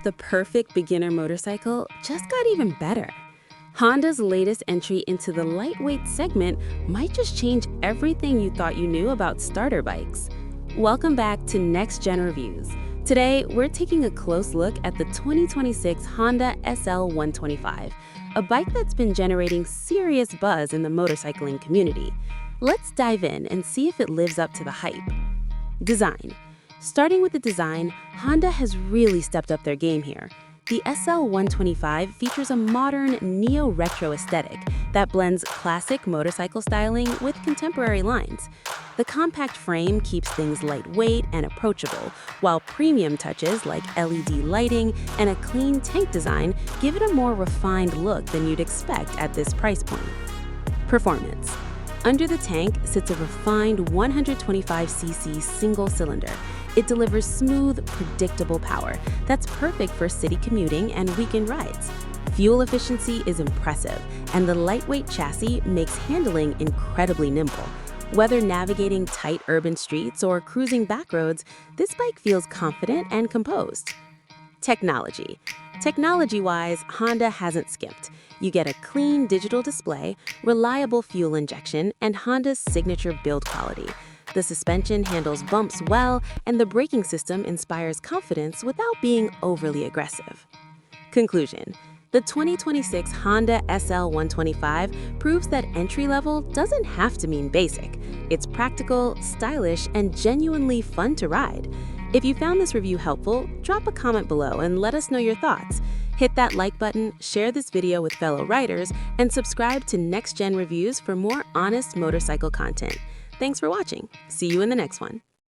the perfect beginner motorcycle just got even better. Honda's latest entry into the lightweight segment might just change everything you thought you knew about starter bikes. Welcome back to Next Gen Reviews. Today, we're taking a close look at the 2026 Honda SL125, a bike that's been generating serious buzz in the motorcycling community. Let's dive in and see if it lives up to the hype. Design. Starting with the design, Honda has really stepped up their game here. The SL125 features a modern, neo-retro aesthetic that blends classic motorcycle styling with contemporary lines. The compact frame keeps things lightweight and approachable, while premium touches like LED lighting and a clean tank design give it a more refined look than you'd expect at this price point. Performance. Under the tank sits a refined 125cc single cylinder. It delivers smooth, predictable power that's perfect for city commuting and weekend rides. Fuel efficiency is impressive, and the lightweight chassis makes handling incredibly nimble. Whether navigating tight urban streets or cruising back roads, this bike feels confident and composed. Technology. Technology-wise, Honda hasn't skimped. You get a clean digital display, reliable fuel injection, and Honda's signature build quality. The suspension handles bumps well, and the braking system inspires confidence without being overly aggressive. Conclusion. The 2026 Honda SL125 proves that entry-level doesn't have to mean basic. It's practical, stylish, and genuinely fun to ride. If you found this review helpful, drop a comment below and let us know your thoughts. Hit that like button, share this video with fellow riders, and subscribe to Next Gen Reviews for more honest motorcycle content. Thanks for watching. See you in the next one.